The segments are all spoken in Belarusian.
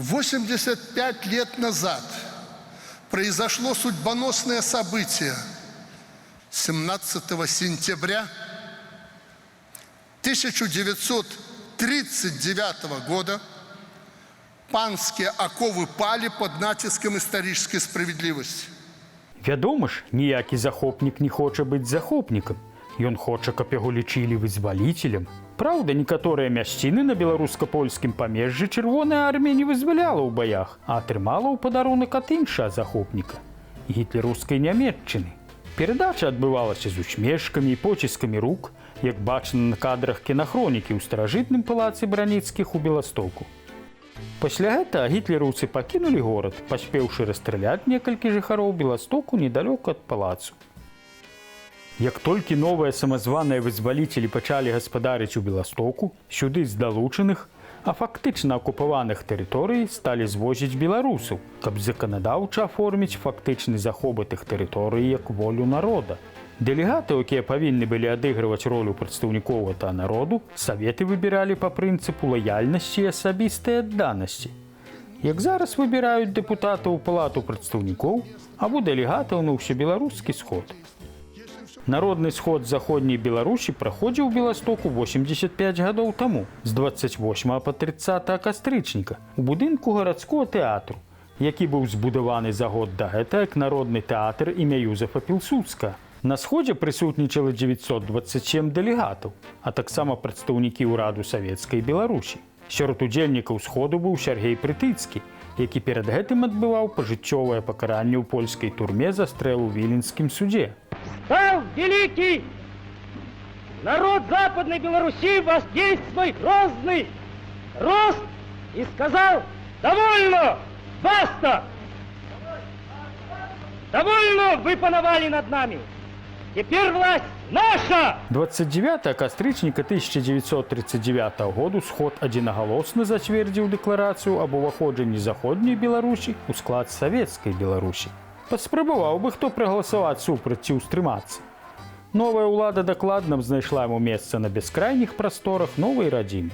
85 лет назад произошло судьбоносное событие. 17 сентября 1939 года панские оковы пали под натиском исторической справедливости. Вядома ж, ніякі захопнік не хоча быць захопнікам. Ён хоча, каб яго лічылі вызваліцелем. Праўда, некаторыя мясціны на беларуска-польскім памежжы Чырвоная армія не вызваляла ў баях, а атрымала ў падарунак ад іншага захопніка – гітлераўскай Нямецчыны. Перадача адбывалася з усмешкамі і поціскамі рук, як бачна на кадрах кінахронікі ў старажытным палацы Браніцкіх у Беластоку. Пасля гэтага гітлераўцы пакінулі горад, паспеўшы расстраляць некалькі жыхароў Беластоку недалёка ад палацу. Як толькі новыя самазваныя вызваліцелі пачалі гаспадарыць у Беластоку, сюды з далучаных, а фактычна акупаваных тэрыторый сталі звозіць беларусаў, каб заканадаўча аформіць фактычны захоп гэтых тэрыторый як волю народа. Дэлегаты, якія павінны былі адыгрываць ролю прадстаўнікоў гэтага народу, саветы выбіралі па прынцыпу лаяльнасці і асабістай адданасці. Як зараз выбіраюць дэпутатаў у палату прадстаўнікоў або дэлегатаў на ўсебеларускі сход. Народны сход заходняй Беларусі праходзіў у Беластоку 85 гадоў таму, з 28 па 30 кастрычніка, у будынку гарадскога тэатру, які быў збудаваны за год да гэта як народны тэатр імя Юзефа Пілсудскага. На сходзе прысутнічала 927 дэлегатаў, а таксама прадстаўнікі ўраду Савецкай Беларусі. Сярод удзельнікаў сходу быў Сяргей Прытыцкі, які перад гэтым адбываў пажыццёвае пакаранне ў польскай турме за стрэл у Віленскім судзе. Стал великий народ Западной Белоруссии воздействовать свой грозный рост и сказал: довольно, баста! Довольно вы пановали над нами. Теперь власть наша! 29 кастрычніка 1939 году сход адзінагалосна зацвердзіў дэкларацыю аб уваходжанні заходняй Беларусі ў склад Савецкай Беларусі. Паспрабаваў бы хто прагаласаваць супраць ці ўстрымацца. Новая ўлада дакладна знайшла яму месца на бескрайніх прасторах новай радзімы.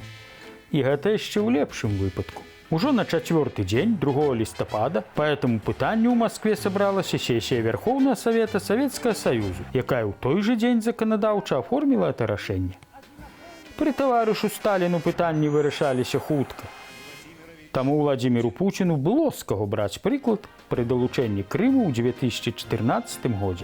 І гэта яшчэ ў лепшым выпадку. Ужо на 4-й дзень 2 лістапада па гэтаму пытанню ў Маскве сабралася сесія Верхоўнага Савета Савецкага Саюзу, якая ў той жа дзень заканадаўча аформіла гэта рашэнне. Пры таварышу Сталіну пытанні вырашаліся хутка. Таму Владзіміру Пуціну было з каго браць прыклад пры далучэнні Крыму ў 2014 годзе.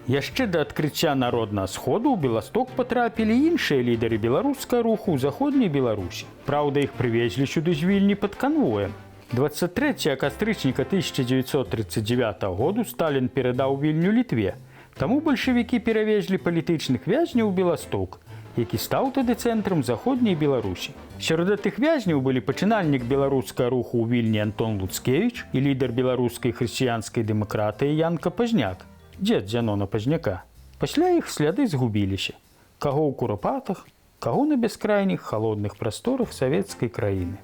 Яшчэ да адкрыцця народнага сходу ў Беласток патрапілі іншыя лідары беларускага руху ў заходняй Беларусі. Праўда, іх прывезлі сюды з Вільні пад канвоем. 23 кастрычніка 1939 году Сталін перадаў Вільню Літве. Таму бальшавікі перавезлі палітычных вязняў у Беласток, які стаў тады цэнтрам заходняй Беларусі. Сярод гэтых вязняў былі пачынальнік беларускага руху ў Вільні Антон Луцкевіч і лідар беларускай хрысціянскай дэмакратыі Янка Пазняк, дзед Зянона Пазняка. Пасля іх сляды згубіліся. Каго ў курапатах, каго на бескрайніх халодных прасторах савецкай краіны.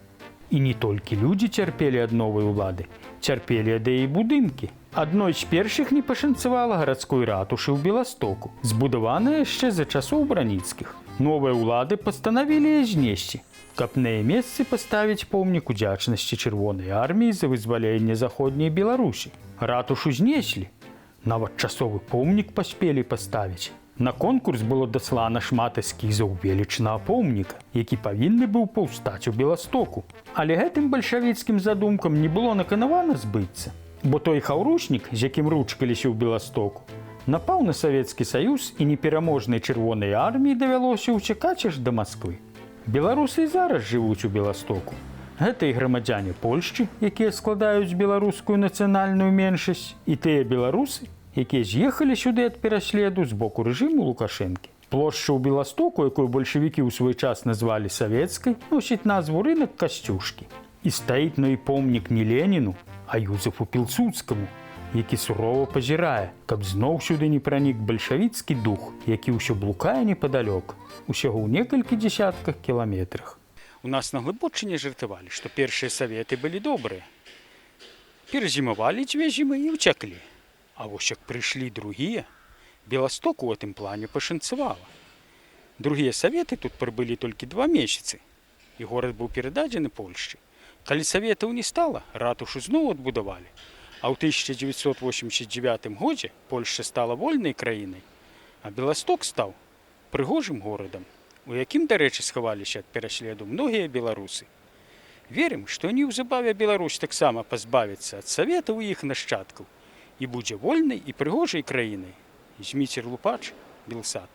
І не толькі людзі цярпелі ад новай улады, цярпелі ад яе будынкі. Адной з першых не пашанцавала гарадской ратушы ў Беластоку, збудаваная яшчэ за часоў Браніцкіх. Новыя ўлады пастанавілі яе знесці, каб на яе месцы паставіць помнік удзячнасці Чырвонай арміі за вызваленне заходняй Беларусі. Ратушу знеслі. Нават часовы помнік паспелі паставіць. На конкурс было даслана шмат эскізаў велічнага помніка, які павінны быў паўстаць у Беластоку. Але гэтым бальшавіцкім задумкам не было наканавана збыцца, бо той хаўручнік, з якім ручкаліся ў Беластоку, напаў на Савецкі Саюз і непераможнай Чырвонай арміі давялося ўцякаць аж да Масквы. Беларусы і зараз жывуць у Беластоку. Гэта і грамадзяне Польшчы, якія складаюць беларускую нацыянальную меншасць, і тыя беларусы, якія з'ехалі сюды ад пераследу з боку рэжыму Лукашэнкі. Плошча ў Беластоку, якую бальшавікі ў свой час назвалі Савецкай, носіць назву рынак Касцюшкі. І стаіць на ёй помнік не Леніну, а Юзефу Пілсудскаму, які сурова пазірае, каб зноў сюды не пранік бальшавіцкі дух, які ўсё блукае непадалёк, усяго ў некалькі дзесятках кіламетрах. У нас на Глыбочыне жартавалі, што першыя саветы былі добрыя. Перазімавалі 2 зімы і ўцяклі. А вось як прыйшлі другія, Беластоку ў гэтым плане пашанцавала. Другія саветы тут прыбылі толькі 2 месяцы, і горад быў перададзены Польшчы. Калі саветаў не стала, ратушу зноў адбудавалі. А ў 1989 годзе Польшча стала вольнай краінай, а Беласток стаў прыгожым горадам, у якім, дарэчы, схаваліся ад пераследу многія беларусы. Верым, што неўзабаве Беларусь таксама пазбавіцца ад саветаў і іх нашчадкаў і будзе вольнай і прыгожай краінай. Зміцер Лупач, Белсат.